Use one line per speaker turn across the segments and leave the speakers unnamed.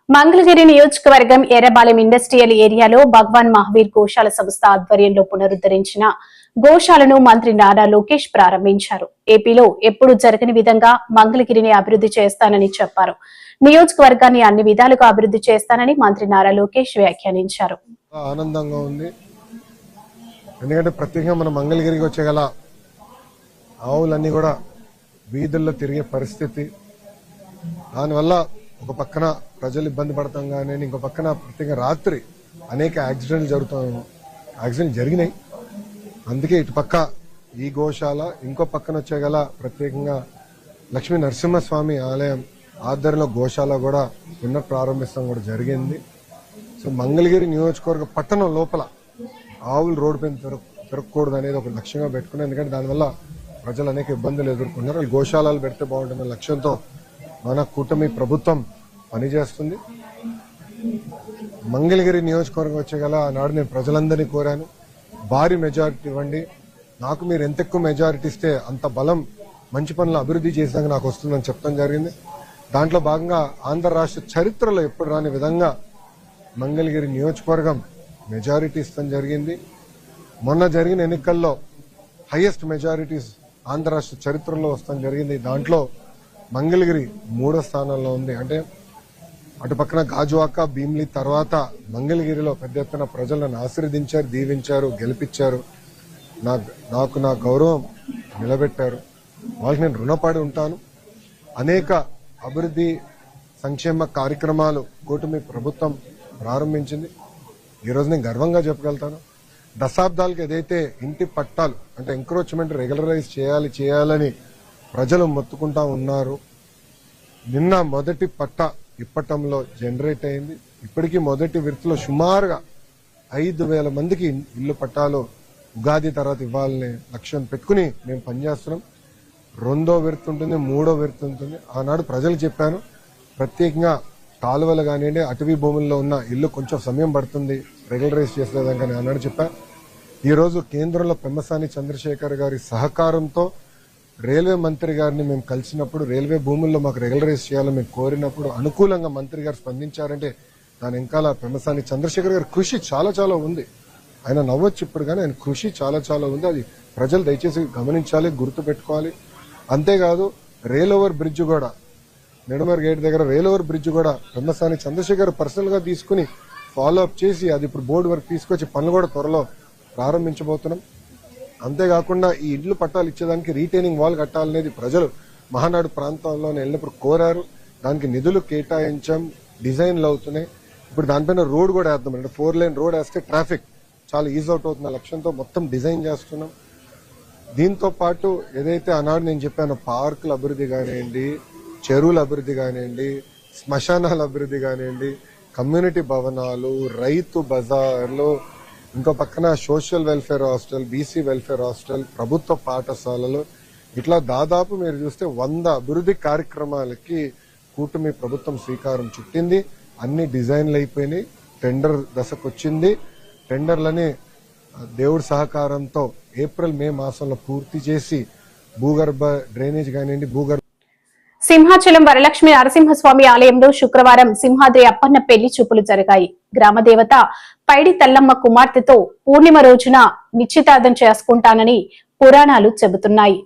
మంగళగిరి నియోజకవర్గం ఎర్రబాలెం ఇండస్ట్రియల్ ఏరియాలో భగవాన్ మహావీర్ గోశాల సంస్థ ఆధ్వర్యంలో పునరుద్ధరించిన గోశాలను మంత్రి నారా లోకేష్ ప్రారంభించారు. ఏపీలో ఎప్పుడు జరగని విధంగా మంగళగిరిని అభివృద్ధి చేస్తానని చెప్పారు. నియోజకవర్గాన్ని అన్ని విధాలుగా అభివృద్ధి చేస్తానని మంత్రి నారా లోకేష్ వ్యాఖ్యానించారు.
ఆనందంగా ఉంది, ఎందుకంటే ప్రత్యేకంగా మన మంగళగిరికి వచ్చేగల ఆవులన్నీ కూడా వీధుల్లో తిరిగే పరిస్థితి, దానివల్ల ఒక పక్కన ప్రజలు ఇబ్బంది పడతాం కానీ ఇంకో పక్కన ప్రత్యేకంగా రాత్రి అనేక యాక్సిడెంట్లు జరిగినాయి. అందుకే ఇటు పక్క ఈ గోశాల, ఇంకో పక్కన వచ్చేగల ప్రత్యేకంగా లక్ష్మీ నరసింహస్వామి ఆలయం ఆధ్వర్యంలో గోశాల కూడా పునఃప్రారంభిస్తాం కూడా జరిగింది. సో మంగళగిరి నియోజకవర్గ పట్టణం లోపల ఆవులు రోడ్డు పైన తిరగకూడదు అనేది ఒక లక్ష్యంగా పెట్టుకున్నాం. ఎందుకంటే దానివల్ల ప్రజలు అనేక ఇబ్బందులు ఎదుర్కొన్నారు. వాళ్ళు గోశాలలు పెడితే బాగుంటుందనే లక్ష్యంతో మన కూటమి ప్రభుత్వం పనిచేస్తుంది. మంగళగిరి నియోజకవర్గం వచ్చేగల ఆనాడు నేను ప్రజలందరినీ కోరాను, భారీ మెజారిటీ ఇవ్వండి, నాకు మీరు ఎంత ఎక్కువ మెజారిటీ ఇస్తే అంత బలం మంచి పనులు అభివృద్ధి చేసాక నాకు వస్తుందని చెప్పడం జరిగింది. దాంట్లో భాగంగా ఆంధ్ర రాష్ట్ర చరిత్రలో ఎప్పుడు రాని విధంగా మంగళగిరి నియోజకవర్గం మెజారిటీ ఇస్తాం జరిగింది. మొన్న జరిగిన ఎన్నికల్లో హైయెస్ట్ మెజారిటీస్ ఆంధ్ర రాష్ట్ర చరిత్రలో వస్తాం జరిగింది. దాంట్లో మంగళగిరి 3వ స్థానంలో ఉంది. అంటే అటు పక్కన గాజువాక, భీమిలి తర్వాత మంగళగిరిలో పెద్ద ఎత్తున ప్రజలు నన్ను ఆశీర్వదించారు, దీవించారు, గెలిపించారు, నాకు నా గౌరవం నిలబెట్టారు. వాళ్ళకి నేను రుణపడి ఉంటాను. అనేక అభివృద్ధి సంక్షేమ కార్యక్రమాలు కూటమి ప్రభుత్వం ప్రారంభించింది. ఈరోజు నేను గర్వంగా చెప్పగలుగుతాను, దశాబ్దాలకు ఏదైతే ఇంటి పట్టాలు అంటే ఎంక్రోచ్మెంట్ రెగ్యులరైజ్ చేయాలని ప్రజలు మొత్తుకుంటా ఉన్నారు, నిన్న మొదటి పట్టా ఇప్పటంలో జనరేట్ అయింది. ఇప్పటికీ మొదటి విడతలో సుమారుగా 5,000 మందికి ఇల్లు పట్టాలు ఉగాది తర్వాత ఇవ్వాలనే లక్ష్యం పెట్టుకుని మేము పనిచేస్తున్నాం. 2వ విడత ఉంటుంది, 3వ విడత ఉంటుంది. ఆనాడు ప్రజలు చెప్పాను, ప్రత్యేకంగా కాలువలు కానివ్వండి, అటవీ భూముల్లో ఉన్న ఇల్లు కొంచెం సమయం పడుతుంది రెగ్యులరైజ్ చేసేదాకా అని ఆనాడు చెప్పాను. ఈరోజు కేంద్రంలో పెమ్మసాని చంద్రశేఖర్ గారి సహకారంతో రైల్వే మంత్రి గారిని మేము కలిసినప్పుడు రైల్వే భూముల్లో మాకు రెగ్యులరైజ్ చేయాలని మేము కోరినప్పుడు అనుకూలంగా మంత్రి గారు స్పందించారంటే దాని వెనకాల పెమ్మసాని చంద్రశేఖర్ గారి కృషి చాలా ఉంది. ఆయన నవ్వచ్చు ఇప్పుడు, కానీ ఆయన కృషి చాలా ఉంది. అది ప్రజలు దయచేసి గమనించాలి, గుర్తు పెట్టుకోవాలి. అంతేకాదు రైల్ ఓవర్ బ్రిడ్జ్ కూడా, నెడమర్ గేట్ దగ్గర రైల్ ఓవర్ బ్రిడ్జ్ కూడా పెమ్మసాని చంద్రశేఖర్ పర్సనల్ గా తీసుకుని ఫాలో అప్ చేసి అది ఇప్పుడు బోర్డు వరకు తీసుకొచ్చి పనులు కూడా త్వరలో ప్రారంభించబోతున్నాం. అంతేకాకుండా ఈ ఇళ్లు పట్టాలు ఇచ్చేదానికి రీటైనింగ్ వాల్ కట్టాలనేది ప్రజలు మహానాడు ప్రాంతాల్లో వెళ్ళినప్పుడు కోరారు. దానికి నిధులు కేటాయించాం, డిజైన్లు అవుతున్నాయి. ఇప్పుడు దానిపైన రోడ్ కూడా వేద్దాం, అంటే 4 లేన్ రోడ్ వేస్తే ట్రాఫిక్ చాలా ఈజ్ అవుట్ అవుతున్న లక్ష్యంతో మొత్తం డిజైన్ చేస్తున్నాం. దీంతో పాటు ఏదైతే ఆనాడు నేను చెప్పానో పార్కుల అభివృద్ధి కానివ్వండి, చెరువుల అభివృద్ధి కానివ్వండి, శ్మశానాల అభివృద్ధి కానివ్వండి, కమ్యూనిటీ భవనాలు, రైతు బజార్లు, ఇంకో పక్కన social welfare hostel, BC welfare hostel, ప్రభుత్వ పాఠశాలలు, ఇట్లా దాదాపు మీరు చూస్తే 100 అభివృద్ధి కార్యక్రమాలకి కూటమి ప్రభుత్వం శ్రీకారం చుట్టింది. అన్ని డిజైన్లు అయిపోయినాయి, టెండర్ దశకు వచ్చింది. టెండర్లని దేవుడి సహకారంతో ఏప్రిల్ మే మాసంలో పూర్తి చేసి భూగర్భ డ్రైనేజ్ కానివ్వండి,
సింహాచలం వరలక్ష్మి నరసింహస్వామి ఆలయంలో శుక్రవారం సింహాద్రి అప్పన్న పెళ్లి చూపులు జరిగాయి. గ్రామదేవత పైడి తల్లమ్మ కుమార్తెతో పూర్ణిమ రోజున నిశ్చితార్థం చేసుకుంటానని పురాణాలు చెబుతున్నాయి.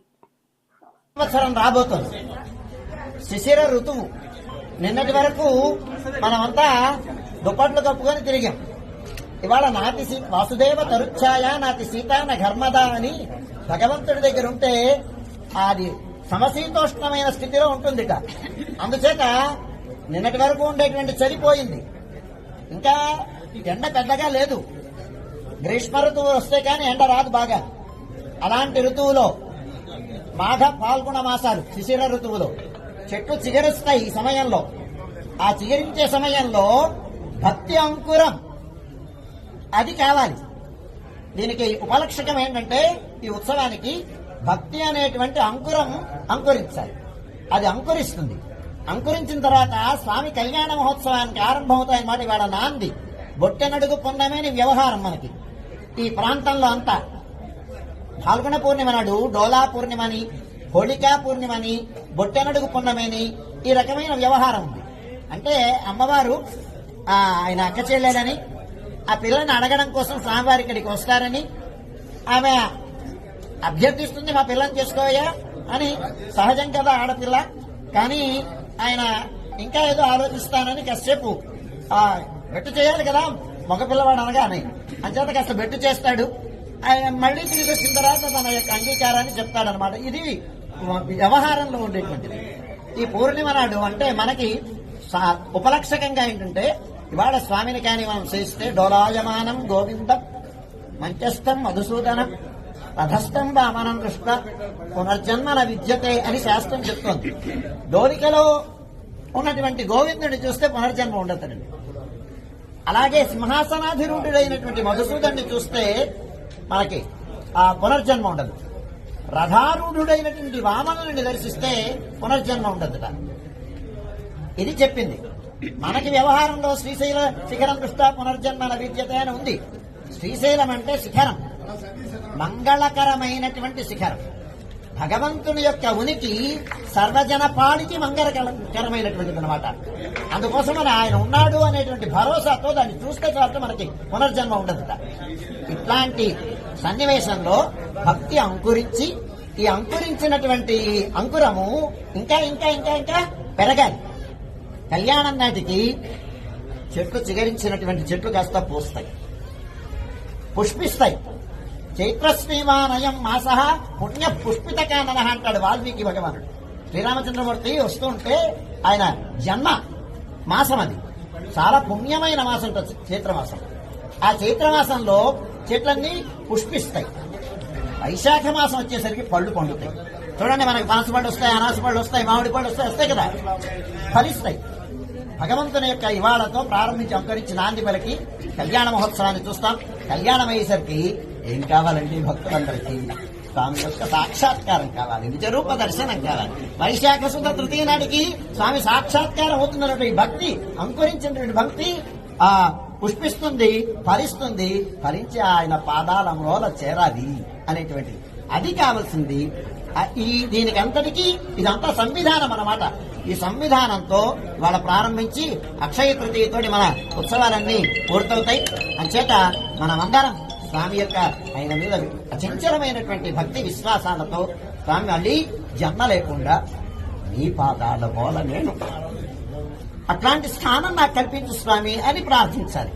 రాబోతుంది శిశిర ఋతువు. నిన్నటి వరకు మనమంతా దుప్పట్లు కప్పుకొని తిరిగాం. ఇవాళ నాతి వాసుదేవ తరుచ్ఛాయ నాతి సీతాన ఘర్మద అని భగవంతుడి దగ్గర ఉంటే అది సమశీతోష్ణమైన స్థితిలో ఉంటుందిట. అందుచేత నిన్నటి వరకు ఉండేటువంటి చలిపోయింది, ఇంకా ఎండ పెద్దగా లేదు. గ్రీష్మ ఋతువు వస్తే కానీ ఎండ రాదు బాగా. అలాంటి ఋతువులో మాఘ పాల్గొన మాసాలు శిశిర ఋతువులో చెట్లు చిగురిస్తాయి. ఈ సమయంలో ఆ చిగురించే సమయంలో భక్తి అంకురం అది కావాలి. దీనికి ఉపలక్షకం ఏంటంటే ఈ ఉత్సవానికి భక్తి అనేటువంటి అంకురం అంకురించాలి. అది అంకురిస్తుంది. అంకురించిన తర్వాత స్వామి కళ్యాణ మహోత్సవానికి ఆరంభమవుతాయన్నమాట. ఇవాళ నాంది బొట్టెనడుగు పొందమని వ్యవహారం మనకి ఈ ప్రాంతంలో అంతా. ఫాల్గుణ పూర్ణిమ నాడు డోలా పూర్ణిమని, హోళికా పూర్ణిమని, బొట్టెనడుగు పొన్నమని ఈ రకమైన వ్యవహారం ఉంది. అంటే అమ్మవారు ఆయన అక్క చెల్లెలని ఆ పిల్లని అడగడం కోసం స్వామివారి ఇక్కడికి వస్తారని ఆమె అభ్యర్థిస్తుంది, మా పిల్లని చేసుకోయా అని. సహజం కదా ఆడపిల్ల, కానీ ఆయన ఇంకా ఏదో ఆలోచిస్తానని కాసేపు బెట్టు చేయాలి కదా మగపిల్లవాడు అనగానే, అంచేత కాస్త బెట్టు చేస్తాడు. ఆయన మళ్లీ తిరిగి వచ్చిన తర్వాత తన యొక్క అంగీకారాన్ని చెప్తాడనమాట. ఇది వ్యవహారంలో ఉండేటువంటిది. ఈ పూర్ణిమ నాడు అంటే మనకి ఉపలక్షకంగా ఏంటంటే, ఇవాళ స్వామిని కానీ మనం చేస్తే డోలాయమానం గోవిందం మంచస్థం మధుసూదనం రథస్థం వామనం కృష్ణ పునర్జన్మన విద్యతే అని శాస్త్రం చెప్తోంది. డోలికలో ఉన్నటువంటి గోవిందుడిని చూస్తే పునర్జన్మ ఉండతాడండి. అలాగే సింహాసనాధిరూఢుడైనటువంటి మధుసూదన్ని చూస్తే మనకి ఆ పునర్జన్మ ఉండదు. రథారూఢుడైనటువంటి వామనుని దర్శిస్తే పునర్జన్మ ఉండదుట. ఇది చెప్పింది. మనకి వ్యవహారంలో శ్రీశైల శిఖరం దృష్టా పునర్జన్మ విద్యతే అని ఉంది. శ్రీశైలం అంటే శిఖరం, మంగళకరమైనటువంటి శిఖరం. భగవంతుని యొక్క ఉనికి సర్వజన పాడికి మంగళకరమైనటువంటిది అనమాట. అందుకోసమని ఆయన ఉన్నాడు అనేటువంటి భరోసాతో దాన్ని చూస్తే చాలు మనకి పునర్జన్మ ఉండదుట. ఇట్లాంటి సన్నివేశంలో భక్తి అంకురించి, ఈ అంకురించినటువంటి అంకురము ఇంకా ఇంకా ఇంకా ఇంకా పెరగాలి. కళ్యాణం నాటికి చెట్లు చిగరించినటువంటి చెట్లు కాస్త పూస్తాయి, పుష్పిస్తాయి. చైత్రశ్రీమానయం మాస పుణ్య పుష్పిత కానన అంటాడు వాల్మీకి భగవానుడు. శ్రీరామచంద్రమూర్తి వస్తూ ఉంటే ఆయన జన్మ మాసం అది చాలా పుణ్యమైన మాసం చైత్రమాసం. ఆ చైత్రమాసంలో చెట్లన్నీ పుష్పిస్తాయి. వైశాఖ మాసం వచ్చేసరికి పళ్ళు పండుతాయి. చూడండి, మనకి పనస పళ్ళు వస్తాయి, అనాస పళ్ళు వస్తాయి, మామిడి పళ్ళు వస్తాయి కదా, ఫలిస్తాయి. భగవంతుని యొక్క ఇవాళతో ప్రారంభించి అంకరించి నాంది పలికి కళ్యాణ మహోత్సవాన్ని చూస్తాం. కళ్యాణం అయ్యేసరికి ఏం కావాలండి భక్తులందరికీ? స్వామి యొక్క సాక్షాత్కారం కావాలి, నిజరూప దర్శనం కావాలి. వైశాఖ శుద్ధ తృతీయ నాటికి స్వామి సాక్షాత్కారం అవుతున్నటువంటి భక్తి, అంకురించినటువంటి భక్తి పుష్పిస్తుంది, ఫలిస్తుంది. ఫలించి ఆయన పాదాల మూల చేరాలి అనేటువంటిది అది కావాల్సింది. దీనికి అంతటికీ ఇదంతా సంవిధానం అన్నమాట. ఈ సంవిధానంతో వాళ్ళ ప్రారంభించి అక్షయ తృతీయతోటి మన ఉత్సవాలన్నీ పూర్తవుతాయి. అంచేత మనమందరం స్వామి యొక్క ఆయన మీద అచంచలమైనటువంటి భక్తి విశ్వాసాలతో స్వామి మళ్ళీ జన్మ లేకుండా నీ పాదాల మూల నేను, అట్లాంటి స్థానం నాకు కల్పించు స్వామి అని ప్రార్థించాలి.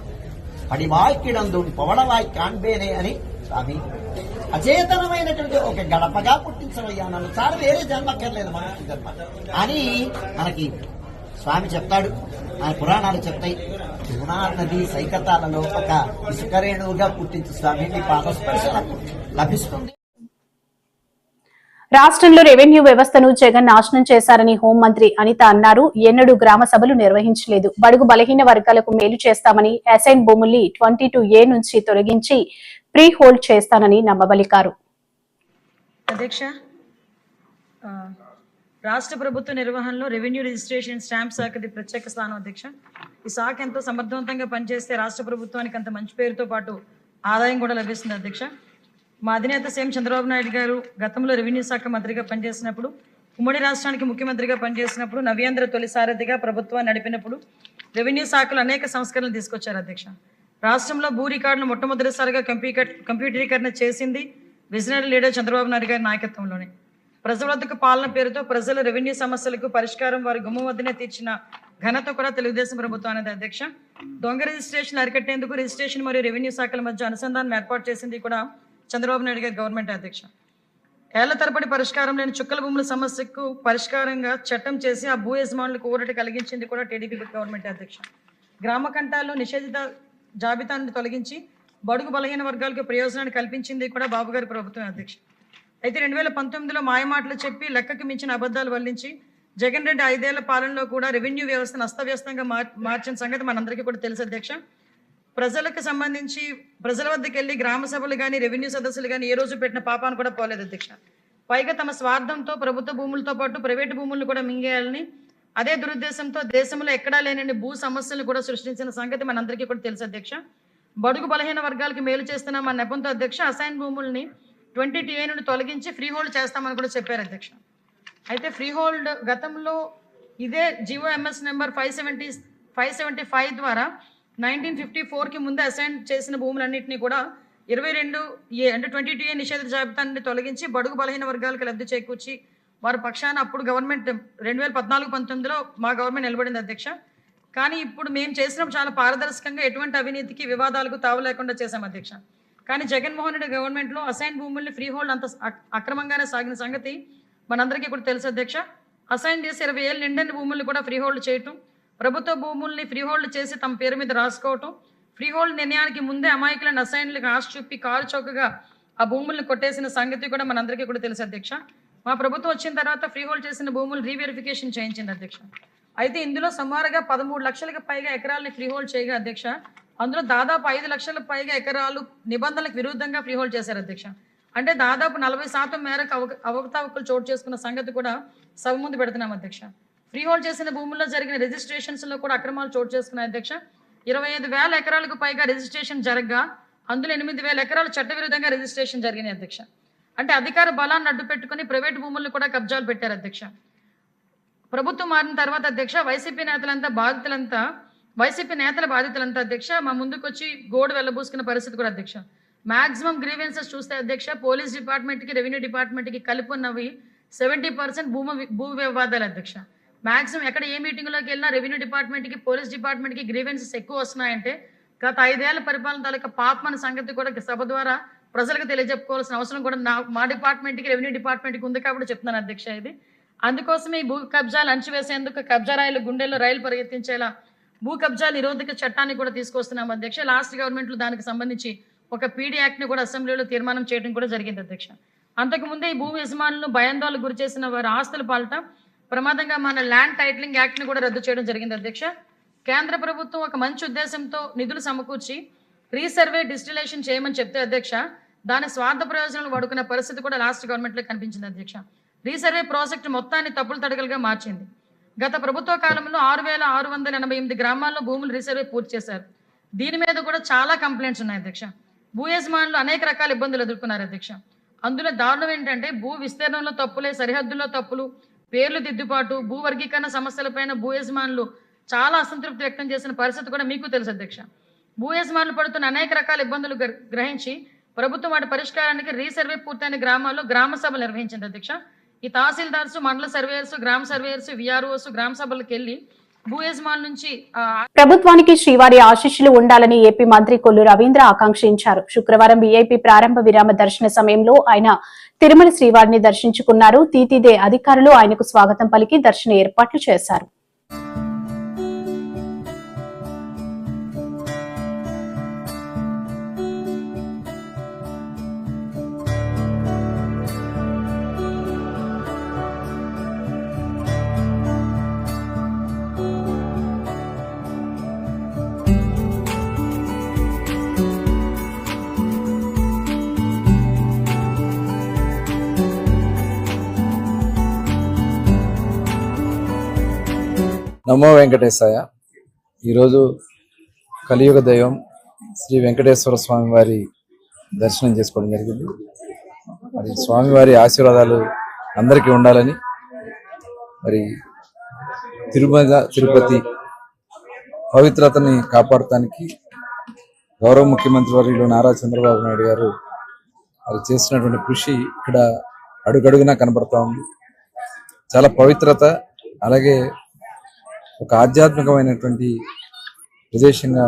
పడివాయికిడందు పొవడవాయి కాన్బేనే అని స్వామి అచేతనమైనటువంటి ఒక గడపగా పుట్టించవయ్యా నన్ను, చాలా వేరే జన్మక్కర్లేదు మనుషుల జన్మ అని మనకి స్వామి చెప్తాడు. ఆయన పురాణాలు చెప్తాయి. యమునా నది సైకతాలలో ఒక ఇసుకరేణువుగా పుట్టించు స్వామి, నీ పాదస్పర్శ లభిస్తుంది.
రాష్ట్రంలో రెవెన్యూ వ్యవస్థను జగన్ నాశనం చేశారని హోంమంత్రి అనిత అన్నారు. ఎన్నడూ గ్రామ సభలు నిర్వహించలేదు. బడుగు బలహీన వర్గాలకు మేలు చేస్తామని అసైన్ భూముల్ని 22A నుంచి తొలగించి ప్రీ హోల్డ్ చేస్తానని నమ్మబలికారు.
అధ్యక్ష, రాష్ట్ర ప్రభుత్వ నిర్వహణలో రెవెన్యూ రిజిస్ట్రేషన్ స్టాంప్ శాఖది ప్రత్యేక స్థానం. అధ్యక్ష, ఈ శాఖ ఎంతో సమర్థవంతంగా పనిచేస్తే రాష్ట్ర ప్రభుత్వానికి అంత మంచి పేరుతో పాటు ఆదాయం కూడా లభిస్తుంది. అధ్యక్ష, మా అధినేత సీఎం చంద్రబాబు నాయుడు గారు గతంలో రెవెన్యూ శాఖ మంత్రిగా పనిచేసినప్పుడు, ఉమ్మడి రాష్ట్రానికి ముఖ్యమంత్రిగా పనిచేసినప్పుడు, నవ్యాంధ్ర తొలి సారథిగా ప్రభుత్వాన్ని నడిపినప్పుడు రెవెన్యూ శాఖలో అనేక సంస్కరణలు తీసుకొచ్చారు. అధ్యక్ష, రాష్ట్రంలో భూ రికార్డును మొట్టమొదటిసారిగా కంప్యూటరీకరణ చేసింది విజనరీ లీడర్ చంద్రబాబు నాయుడు గారి నాయకత్వంలోనే. ప్రజల వద్దకు పాలన పేరుతో ప్రజల రెవెన్యూ సమస్యలకు పరిష్కారం వారి గుమ్మం వద్దనే తీర్చిన ఘనత కూడా తెలుగుదేశం ప్రభుత్వం అనేది. అధ్యక్ష, దొంగ రిజిస్ట్రేషన్ అరికట్టేందుకు రిజిస్ట్రేషన్ మరియు రెవెన్యూ శాఖల మధ్య అనుసంధానం ఏర్పాటు చేసింది కూడా చంద్రబాబు నాయుడు గారి గవర్నమెంట్. అధ్యక్ష, ఏళ్ల తరబడి పరిష్కారం లేని చుక్కల భూముల సమస్యకు పరిష్కారంగా చట్టం చేసి ఆ భూ యజమానులకు ఊరట కలిగించింది కూడా టీడీపీ గవర్నమెంట్. అధ్యక్ష, గ్రామ కంటాల్లో నిషేధిత జాబితాను తొలగించి బడుగు బలహీన వర్గాలకు ప్రయోజనాన్ని కల్పించింది కూడా బాబు గారి ప్రభుత్వం. అధ్యక్ష, అయితే 2019లో మాయమాటలు చెప్పి లెక్కకు మించిన అబద్ధాలు వల్లించి జగన్ రెడ్డి 5 ఏళ్ల పాలనలో కూడా రెవెన్యూ వ్యవస్థను అస్తవ్యస్తంగా మార్చిన సంగతి మనందరికీ కూడా తెలుసు. అధ్యక్ష, ప్రజలకు సంబంధించి ప్రజల వద్దకు వెళ్ళి గ్రామ సభలు కానీ రెవెన్యూ సదస్సులు కానీ ఏ రోజు పెట్టిన పాపాన్ని కూడా పోలేదు. అధ్యక్ష, పైగా తమ స్వార్థంతో ప్రభుత్వ భూములతో పాటు ప్రైవేటు భూములను కూడా మింగేయాలని అదే దురుద్దేశంతో దేశంలో ఎక్కడా లేని భూ సమస్యలను కూడా సృష్టించిన సంగతి మనందరికీ కూడా తెలుసు అధ్యక్ష. బడుగు బలహీన వర్గాలకు మేలు చేస్తున్న మన నెపంతో అధ్యక్ష అసైన్ భూముల్ని 20 TA నుండి తొలగించి ఫ్రీ హోల్డ్ చేస్తామని కూడా చెప్పారు అధ్యక్ష. అయితే ఫ్రీ హోల్డ్ గతంలో ఇదే GOMS నెంబర్ 575 ద్వారా 1954కి ముందే అసైన్ చేసిన భూములన్నింటినీ కూడా 22A అంటే 20 TA నిషేధ జాబితాన్ని తొలగించి బడుగు బలహీన వర్గాలకు లబ్ధి చేకూర్చి వారి పక్షాన అప్పుడు గవర్నమెంట్ 2014-19లో మా గవర్నమెంట్ నిలబడింది అధ్యక్ష. కానీ ఇప్పుడు మేము చేసినప్పుడు చాలా పారదర్శకంగా ఎటువంటి అవినీతికి వివాదాలకు తావు లేకుండా చేశాం అధ్యక్ష. కానీ జగన్మోహన్ రెడ్డి గవర్నమెంట్లో అసైన్ భూముల్ని ఫ్రీ హోల్డ్ అంత అక్రమంగానే సాగిన సంగతి మనందరికీ కూడా తెలుసు అధ్యక్ష. అసైన్ చేసి 20 ఏళ్ళు నిండని భూముల్ని కూడా ఫ్రీ హోల్డ్ చేయటం, ప్రభుత్వ భూముల్ని ఫ్రీ హోల్డ్ చేసి తమ పేరు మీద రాసుకోవటం, ఫ్రీ హోల్డ్ నిర్ణయానికి ముందే అమాయకులను అసైన్లకు ఆశ చూపి కారు చౌకగా ఆ భూముల్ని కొట్టేసిన సంగతి కూడా మనందరికీ కూడా తెలుసు అధ్యక్ష. మా ప్రభుత్వం వచ్చిన తర్వాత ఫ్రీ హోల్డ్ చేసిన భూములు రీవెరిఫికేషన్ చేయించింది అధ్యక్ష. అయితే ఇందులో సుమారుగా 13 లక్షలకు పైగా ఎకరాలని ఫ్రీ హోల్డ్ చేయగా అధ్యక్ష, అందులో దాదాపు 5 లక్షలకు పైగా ఎకరాలు నిబంధనలకు విరుద్ధంగా ఫ్రీ హోల్డ్ చేశారు అధ్యక్ష. అంటే దాదాపు 40% మేరకు అవకతవకలు చోటు చేసుకున్న సంగతి కూడా సభ ముందు పెడుతున్నాం అధ్యక్ష. ఫ్రీ హోల్డ్ చేసిన భూముల్లో జరిగిన రిజిస్ట్రేషన్స్లో కూడా అక్రమాలు చోటు చేసుకున్నాయి అధ్యక్ష. 25,000 ఎకరాలకు పైగా రిజిస్ట్రేషన్ జరగగా అందులో 8,000 ఎకరాలు చట్టవిరుద్ధంగా రిజిస్ట్రేషన్ జరిగినాయి అధ్యక్ష. అంటే అధికార బలాన్ని అడ్డు పెట్టుకుని ప్రైవేట్ భూములను కూడా కబ్జాలు పెట్టారు అధ్యక్ష. ప్రభుత్వం మారిన తర్వాత అధ్యక్ష వైసీపీ నేతల బాధితులంతా అధ్యక్ష మా ముందుకు వచ్చి గోడు వెళ్ళబూసుకున్న పరిస్థితి కూడా అధ్యక్ష. మాక్సిమం గ్రీవెన్సెస్ చూస్తే అధ్యక్ష పోలీస్ డిపార్ట్మెంట్కి రెవెన్యూ డిపార్ట్మెంట్కి కలిపి ఉన్నవి 70% భూ వివాదాలు అధ్యక్ష. మాక్సిమం ఎక్కడ ఏ మీటింగ్లోకి వెళ్ళినా రెవెన్యూ డిపార్ట్మెంట్కి పోలీస్ డిపార్ట్మెంట్కి గ్రీవెన్సెస్ ఎక్కువ వస్తున్నాయంటే గత 5 ఏళ్ల పరిపాలన తాలూకా పాపమన్న సంగతి కూడా సభ ద్వారా ప్రజలకు తెలియజెప్పుకోవాల్సిన అవసరం కూడా మా డిపార్ట్మెంట్కి రెవెన్యూ డిపార్ట్మెంట్కి ఉంది కాబట్టి చెప్తున్నాను అధ్యక్ష. ఇది అందుకోసమే ఈ భూ కబ్జాలు అణచివేసేందుకు కబ్జా రాయిలు గుండెల్లో రైలు పరిగెత్తించేలా భూ కబ్జా నిరోధక చట్టాన్ని కూడా తీసుకొస్తున్నాం అధ్యక్ష. లాస్ట్ గవర్నమెంట్లో దానికి సంబంధించి ఒక PD యాక్ట్ని కూడా అసెంబ్లీలో తీర్మానం చేయడం కూడా జరిగింది అధ్యక్ష. అంతకుముందే ఈ భూ యజమానులను భయాందోళనకు గురి చేసిన వారి ఆస్తుల పాలట ప్రమాదంగా మన ల్యాండ్ టైటిలింగ్ యాక్ట్ని కూడా రద్దు చేయడం జరిగింది అధ్యక్ష. కేంద్ర ప్రభుత్వం ఒక మంచి ఉద్దేశంతో నిధులు సమకూర్చి రీసర్వే డిజిటలైజేషన్ చేయమని చెప్తే అధ్యక్ష దాని స్వార్థ ప్రయోజనాలు వాడుకునే పరిస్థితి కూడా లాస్ట్ గవర్నమెంట్లో కనిపించింది అధ్యక్ష. రీసర్వే ప్రాజెక్టు మొత్తాన్ని తప్పులు తడకలుగా మార్చింది. గత ప్రభుత్వ కాలంలో 6,688 గ్రామాల్లో భూములు రీసర్వే పూర్తి చేశారు. దీని మీద కూడా చాలా కంప్లైంట్స్ ఉన్నాయి అధ్యక్ష. భూ యజమానులు అనేక రకాల ఇబ్బందులు ఎదుర్కొన్నారు అధ్యక్ష. అందులో దారుణం ఏంటంటే భూ విస్తీర్ణంలో తప్పులే, సరిహద్దుల్లో తప్పులు, పేర్లు దిద్దుబాటు, భూ వర్గీకరణ సమస్యలపైన భూ యజమానులు చాలా అసంతృప్తి వ్యక్తం చేసిన పరిస్థితి కూడా మీకు తెలుసు అధ్యక్ష. భూ యజమానులు పడుతున్న అనేక రకాల ఇబ్బందులు గ్రహించి ప్రభుత్వం వాటి పరిష్కారానికి రీసర్వే పూర్తయిన గ్రామాల్లో గ్రామ సభలు నిర్వహించింది అధ్యక్ష. ఈ తహసీల్దార్స్, మండల సర్వేయర్స్, గ్రామ సర్వేయర్స్, VROs గ్రామ సభలకు వెళ్లి భూ యజమానుల నుంచి
ప్రభుత్వానికి శ్రీవారి ఆశీస్సులు ఉండాలని ఏపీ మంత్రి కొల్లు రవీంద్ర ఆకాంక్షించారు. శుక్రవారం VIP ప్రారంభ విరామ దర్శన సమయంలో ఆయన తిరుమల శ్రీవారిని దర్శించుకున్నారు. తీతిదే అధికారులు ఆయనకు స్వాగతం పలికి దర్శన ఏర్పాట్లు చేశారు.
నమో వెంకటేశాయ. ఈరోజు కలియుగ దైవం శ్రీ వెంకటేశ్వర స్వామి వారి దర్శనం చేసుకోవడం జరిగింది. మరి స్వామివారి ఆశీర్వాదాలు అందరికీ ఉండాలని, మరి తిరుమల తిరుపతి పవిత్రతని కాపాడటానికి గౌరవ ముఖ్యమంత్రి వర్యులు నారా చంద్రబాబు నాయుడు గారు మరి చేసినటువంటి కృషి ఇక్కడ అడుగడుగునా కనబడతా ఉంది. చాలా పవిత్రత, అలాగే ఒక ఆధ్యాత్మికమైనటువంటి ప్రదేశంగా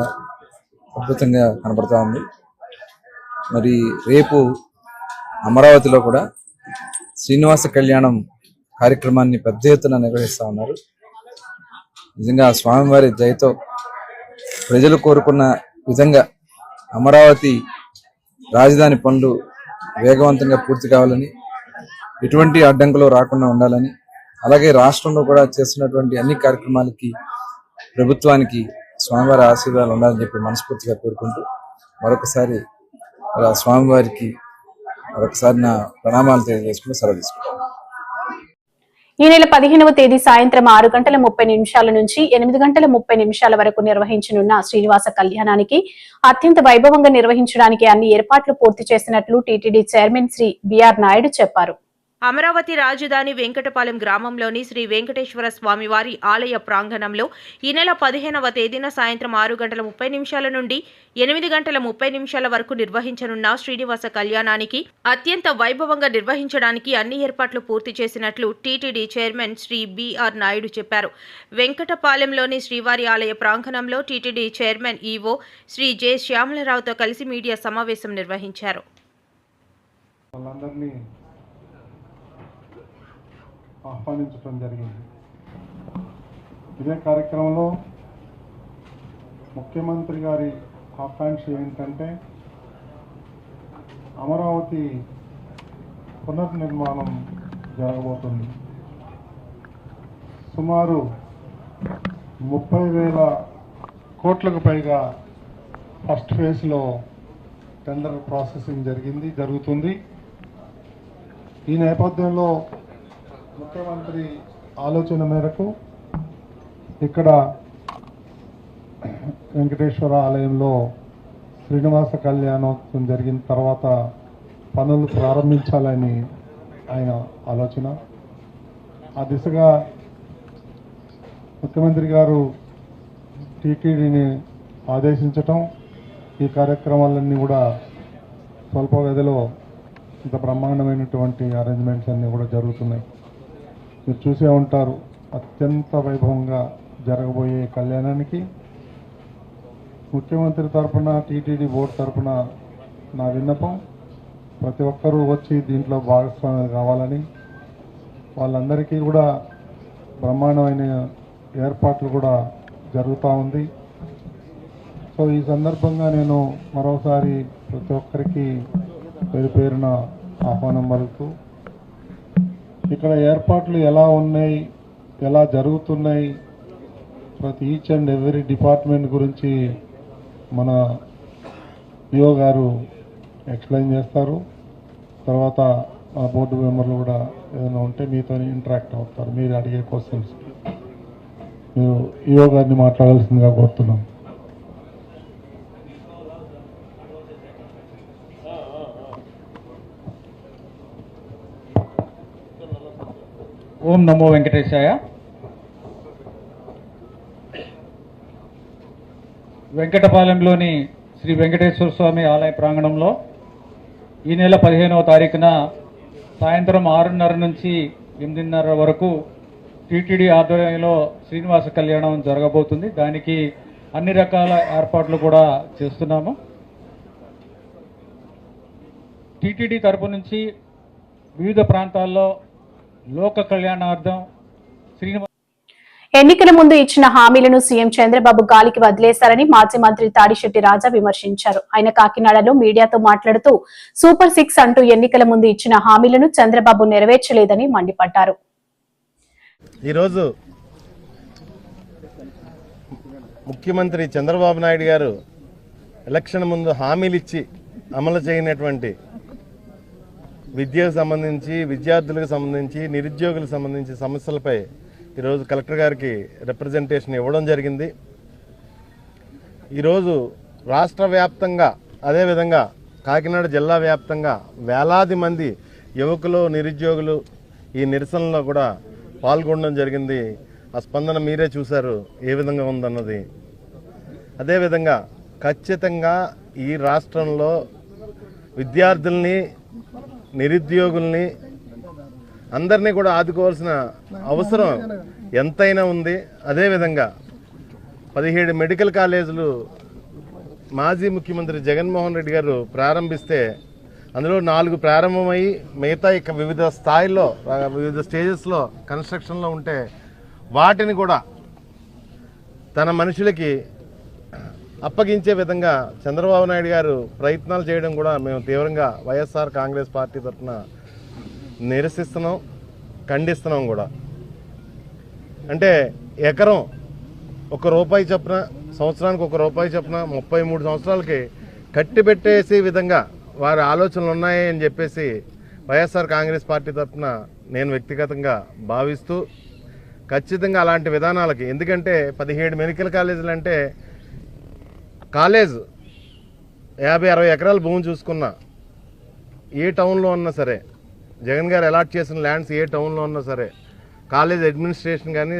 అద్భుతంగా కనబడతా ఉంది. మరి రేపు అమరావతిలో కూడా శ్రీనివాస కళ్యాణం కార్యక్రమాన్ని పెద్ద ఎత్తున నిర్వహిస్తూ ఉన్నారు. నిజంగా స్వామివారి దయతో ప్రజలు కోరుకున్న విధంగా అమరావతి రాజధాని పనులు వేగవంతంగా పూర్తి కావాలని, ఎటువంటి అడ్డంకులు రాకుండా ఉండాలని, అలాగే రాష్ట్రంలో కూడా చేస్తున్నటువంటి అన్ని కార్యక్రమాలకి ప్రభుత్వానికి స్వామివారి ఆశీర్వాదాలు ఉండాలని చెప్పి మనస్ఫూర్తిగా కోరుకుంటూ మరొకసారి స్వామివారికి మరొకసారి నా ప్రణామాలు తెలియజేసుకుని సెలవు తీసుకుంటాను.
ఈ నెల 15వ తేదీ సాయంత్రం 6:30 నుంచి 8:30 వరకు నిర్వహించనున్న శ్రీనివాస కళ్యాణానికి అత్యంత వైభవంగా నిర్వహించడానికి అన్ని ఏర్పాట్లు పూర్తి చేసినట్లు TTD chairman Shri BR Naidu చెప్పారు.
అమరావతి రాజధాని వెంకటపాలెం గ్రామంలోని శ్రీ వెంకటేశ్వర స్వామివారి ఆలయ ప్రాంగణంలో ఈ నెల 15వ తేదీన సాయంత్రం 6:30 నుండి 8:30 వరకు నిర్వహించనున్న శ్రీనివాస కళ్యాణానికి అత్యంత వైభవంగా నిర్వహించడానికి అన్ని ఏర్పాట్లు పూర్తి చేసినట్లు TTD chairman Shri BR Naidu చెప్పారు. వెంకటపాలెంలోని శ్రీవారి ఆలయ ప్రాంగణంలో TTD chairman EO Shri J శ్యామలరావుతో కలిసి మీడియా సమావేశం నిర్వహించారు.
ఆహ్వానించడం జరిగింది. ఇదే కార్యక్రమంలో ముఖ్యమంత్రి గారి ఆకాంక్ష ఏంటంటే అమరావతి పునర్నిర్మాణం జరగబోతుంది. సుమారు 30,000 కోట్లకు పైగా ఫస్ట్ ఫేజ్లో టెండర్ ప్రాసెసింగ్ జరుగుతుంది. ఈ నేపథ్యంలో ముఖ్యమంత్రి ఆలోచన మేరకు ఇక్కడ వెంకటేశ్వర ఆలయంలో శ్రీనివాస కళ్యాణోత్సవం జరిగిన తర్వాత పనులు ప్రారంభించాలని ఆయన ఆలోచన. ఆ దిశగా ముఖ్యమంత్రి గారు టీటీడీని ఆదేశించటం, ఈ కార్యక్రమాలన్నీ కూడా స్వల్ప వ్యవధిలో ఇంత బ్రహ్మాండమైనటువంటి అరేంజ్మెంట్స్ అన్నీ కూడా జరుగుతున్నాయి. మీరు చూసే ఉంటారు. అత్యంత వైభవంగా జరగబోయే కళ్యాణానికి ముఖ్యమంత్రి తరఫున, టీటీడీ బోర్డు తరఫున నా విన్నపం, ప్రతి ఒక్కరూ వచ్చి దీంట్లో భాగస్వామ్యాలు కావాలని, వాళ్ళందరికీ కూడా బ్రహ్మాండమైన ఏర్పాట్లు కూడా జరుగుతూ ఉంది. సో ఈ సందర్భంగా నేను మరోసారి ప్రతి ఒక్కరికి పేరు పేరున ఆహ్వానం పలుకుతూ, ఇక్కడ ఏర్పాట్లు ఎలా ఉన్నాయి, ఎలా జరుగుతున్నాయి, ప్రతి ఈచ్ అండ్ ఎవ్రీ డిపార్ట్మెంట్ గురించి మన ఈఓ గారు ఎక్స్ప్లెయిన్ చేస్తారు. తర్వాత మన బోర్డు మెంబర్లు కూడా ఏదైనా ఉంటే మీతో ఇంటరాక్ట్ అవుతారు. మీరు అడిగే క్వశ్చన్స్ మీరు ఈఓ గారిని మాట్లాడాల్సిందిగా కోరుతున్నాం.
ఓం నమో వెంకటేశాయ. వెంకటపాలెంలోని శ్రీ వెంకటేశ్వర స్వామి ఆలయ ప్రాంగణంలో ఈ నెల 15వ తారీఖున సాయంత్రం 6:30 నుంచి 8:30 వరకు టీటీడీ ఆధ్వర్యంలో శ్రీనివాస కళ్యాణం జరగబోతుంది. దానికి అన్ని రకాల ఏర్పాట్లు కూడా చేస్తున్నాము. టీటీడీ తరపు నుంచి వివిధ ప్రాంతాల్లో లోక కళ్యాణార్థం శ్రీనివాస
ఎన్నికల ముందు ఇచ్చిన హామీలను సీఎం చంద్రబాబు గాలికి వదిలేశారని మాజీ మంత్రి తాడిశెట్టి రాజా విమర్శించారు. ఆయన కాకినాడలో మీడియాతో మాట్లాడుతూ సూపర్ 6 అంటూ ఎన్నికల ముందు ఇచ్చిన హామీలను చంద్రబాబు నెరవేర్చలేదని మండిపడ్డారు.
ఈరోజు ముఖ్యమంత్రి చంద్రబాబు నాయుడు గారు ఎలక్షన్ ముందు హామీలు ఇచ్చి అమలు చేయనటువంటి విద్యకు సంబంధించి, విద్యార్థులకు సంబంధించి, నిరుద్యోగులకు సంబంధించి సమస్యలపై ఈరోజు కలెక్టర్ గారికి రిప్రజెంటేషన్ ఇవ్వడం జరిగింది. ఈరోజు రాష్ట్ర వ్యాప్తంగా, అదేవిధంగా కాకినాడ జిల్లా వ్యాప్తంగా వేలాది మంది యువకులు, నిరుద్యోగులు ఈ నిరసనలో కూడా పాల్గొనడం జరిగింది. ఆ స్పందన మీరే చూశారు ఏ విధంగా ఉందన్నది. అదేవిధంగా ఖచ్చితంగా ఈ రాష్ట్రంలో విద్యార్థుల్ని, నిరుద్యోగుల్ని అందరినీ కూడా ఆదుకోవాల్సిన అవసరం ఎంతైనా ఉంది. అదేవిధంగా 17 మెడికల్ కాలేజీలు మాజీ ముఖ్యమంత్రి జగన్మోహన్ రెడ్డి గారు ప్రారంభిస్తే అందులో 4 ప్రారంభమయ్యి మిగతా ఇక వివిధ స్థాయిల్లో, వివిధ స్టేజెస్లో కన్స్ట్రక్షన్లో ఉంటే వాటిని కూడా తన మనుషులకి అప్పగించే విధంగా చంద్రబాబు నాయుడు గారు ప్రయత్నాలు చేయడం కూడా మేము తీవ్రంగా వైఎస్ఆర్ కాంగ్రెస్ పార్టీ తరఫున నిరసిస్తున్నాం, ఖండిస్తున్నాం కూడా. అంటే ఎకరం ₹1 చొప్పున, సంవత్సరానికి ₹1 చొప్పున 33 సంవత్సరాలకి కట్టి పెట్టేసే విధంగా వారి ఆలోచనలు ఉన్నాయి అని చెప్పేసి వైఎస్ఆర్ కాంగ్రెస్ పార్టీ తరఫున నేను వ్యక్తిగతంగా భావిస్తూ ఖచ్చితంగా అలాంటి విధానాలకి, ఎందుకంటే 17 మెడికల్ కాలేజీలు అంటే కాలేజ్ 50-60 ఎకరాల భూమి చూసుకున్న ఏ టౌన్లో ఉన్నా సరే, జగన్ గారు అలాట్ చేసిన ల్యాండ్స్ ఏ టౌన్లో ఉన్నా సరే, కాలేజ్ అడ్మినిస్ట్రేషన్ కానీ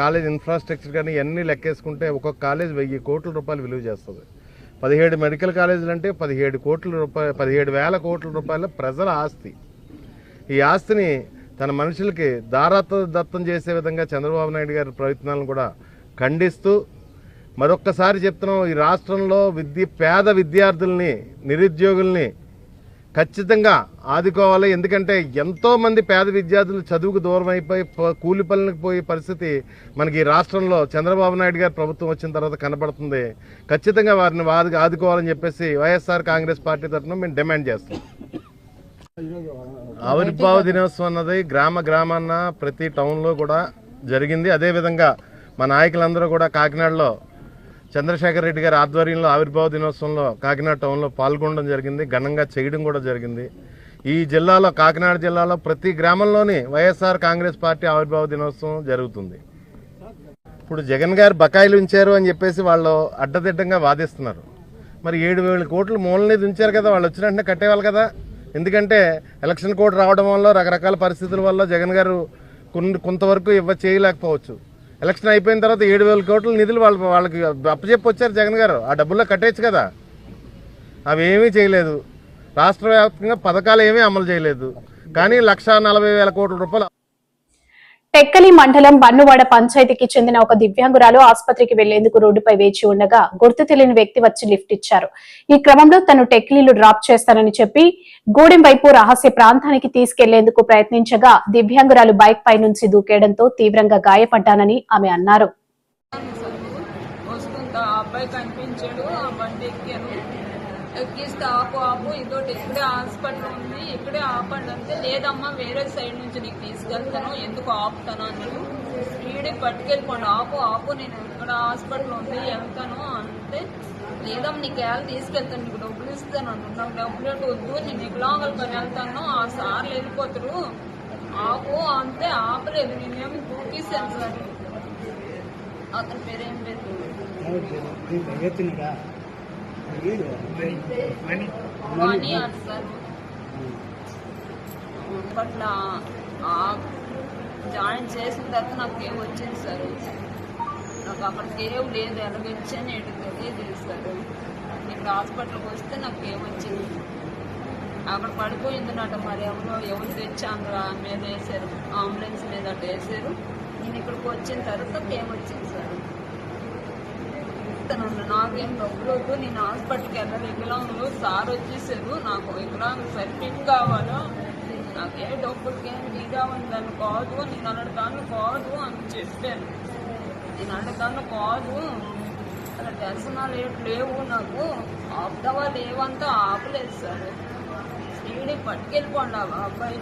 కాలేజ్ ఇన్ఫ్రాస్ట్రక్చర్ కానీ ఇవన్నీ లెక్కేసుకుంటే ఒక్కొక్క కాలేజ్ 1000 కోట్ల రూపాయలు విలువ చేస్తుంది. 17 మెడికల్ కాలేజీలు అంటే 17,000 కోట్ల రూపాయల ప్రజల ఆస్తి. ఈ ఆస్తిని తన మనుషులకి దత్తం చేసే విధంగా చంద్రబాబు నాయుడు గారి ప్రయత్నాలను కూడా ఖండిస్తూ మరొక్కసారి చెప్తున్నాం, ఈ రాష్ట్రంలో పేద విద్యార్థుల్ని, నిరుద్యోగుల్ని ఖచ్చితంగా ఆదుకోవాలి. ఎందుకంటే ఎంతోమంది పేద విద్యార్థులు చదువుకు దూరం అయిపోయి కూలి పనులకు పోయే పరిస్థితి మనకి ఈ రాష్ట్రంలో చంద్రబాబు నాయుడు గారి ప్రభుత్వం వచ్చిన తర్వాత కనబడుతుంది. ఖచ్చితంగా వారిని ఆదుకోవాలని చెప్పేసి వైఎస్ఆర్ కాంగ్రెస్ పార్టీ తరఫున మేము డిమాండ్ చేస్తాం. ఆవిర్భావ దినోత్సవం అన్నది గ్రామాన్న ప్రతి టౌన్లో కూడా జరిగింది. అదేవిధంగా మా నాయకులందరూ కూడా కాకినాడలో చంద్రశేఖర్ రెడ్డి గారి ఆధ్వర్యంలో ఆవిర్భావ దినోత్సవంలో కాకినాడ టౌన్లో పాల్గొనడం జరిగింది, ఘనంగా చేయడం కూడా జరిగింది. ఈ జిల్లాలో, కాకినాడ జిల్లాలో ప్రతి గ్రామంలోని వైఎస్ఆర్ కాంగ్రెస్ పార్టీ ఆవిర్భావ దినోత్సవం జరుగుతుంది. ఇప్పుడు జగన్ గారు బకాయిలు ఉంచారు అని చెప్పేసి వాళ్ళు అడ్డదిడ్డంగా వాదిస్తున్నారు. మరి 7,000 కోట్లు మూలనిధి ఉంచారు కదా, వాళ్ళు వచ్చిన వెంటనే కట్టేవాళ్ళు కదా. ఎందుకంటే ఎలక్షన్ కోడ్ రావడం వల్ల, రకరకాల పరిస్థితుల వల్ల జగన్ గారు కొంతవరకు చేయలేకపోవచ్చు. ఎలక్షన్ అయిపోయిన తర్వాత 7,000 కోట్ల నిధులు వాళ్ళకి అప్పచెప్పి వచ్చారు జగన్ గారు. ఆ డబ్బుల్లో కట్టేయచ్చు కదా. అవి ఏమీ చేయలేదు. రాష్ట్ర వ్యాప్తంగా పథకాలు ఏమీ అమలు చేయలేదు. కానీ 1,40,000 కోట్ల రూపాయలు.
టెక్కలి మండలం బన్నువాడ పంచాయతీకి చెందిన ఒక దివ్యాంగురాలు ఆసుపత్రికి వెళ్లేందుకు రోడ్డుపై వేచి ఉండగా గుర్తు తెలియని వ్యక్తి వచ్చి లిఫ్ట్ ఇచ్చారు. ఈ క్రమంలో తను టెక్లీలు డ్రాప్ చేస్తానని చెప్పి గూడెం వైపు రహస్య ప్రాంతానికి తీసుకెళ్లేందుకు ప్రయత్నించగా దివ్యాంగురాలు బైక్ పై నుంచి దూకేయడంతో తీవ్రంగా గాయపడ్డానని ఆమె అన్నారు.
ఎక్కిస్తే ఆపు ఇదోటి ఇక్కడే హాస్పిటల్ ఉంది, ఇక్కడే ఆపండి అంటే లేదమ్మా వేరే సైడ్ నుంచి నీకు తీసుకెళ్తాను, ఎందుకు ఆపుతాను అన్నాడు. స్పీడ్ పట్టుకెళ్ళిపోండి, ఆపు నేను ఇక్కడ హాస్పిటల్ ఉంది వెళ్తాను అంటే లేదమ్మా నీకు ఎలా తీసుకెళ్తాను, నీకు డబ్బులు ఇస్తాను అన్నాడు. నాకు డబ్బులు వద్దు, నేను వికలాంగులతో వెళ్తాను, ఆ సార్లు వెళ్ళిపోతారు, ఆపు అంటే ఆపలేదు. నేనేమి దూకేసాను సార్. అతని పేరేం లేదు మనీ అట్ సార్. అట్లా జాయిన్ చేసిన తర్వాత నాకు ఏం వచ్చింది సార్, నాకు అక్కడికి ఏం లేదు, ఎలాగొచ్చాను ఏంటి తెలియదు సార్. ఇక్కడ హాస్పిటల్కి వస్తే నాకు ఏమొచ్చింది, అక్కడ పడిపోయిందన్నట. మరి ఎవరు తెచ్చి అందులో మీద వేసారు, అంబులెన్స్ మీద అట్లా వేసారు. నేను ఇక్కడికి వచ్చిన తర్వాత ఏమొచ్చింది సార్. నాకేం డబ్బులు వద్దు, నేను హాస్పిటల్కి వెళ్ళాలి, వికలాంగులు సార్ వచ్చేసారు, నాకు వికలాంగ సర్టిఫికేట్ కావాలా, నాకే డబ్బులకి ఏం కావాలి, దాన్ని కాదు, నేను అడగదాన్ని కాదు అని చెప్పాను. నేను అడగదాన్ని కాదు, అలా దర్శనాలు లేవు, నాకు ఆపుతావా లేవంతా ఆపలేదు సార్. స్పీడ్ పట్టుకెళ్ళిపోండి ఆ అబ్బాయి.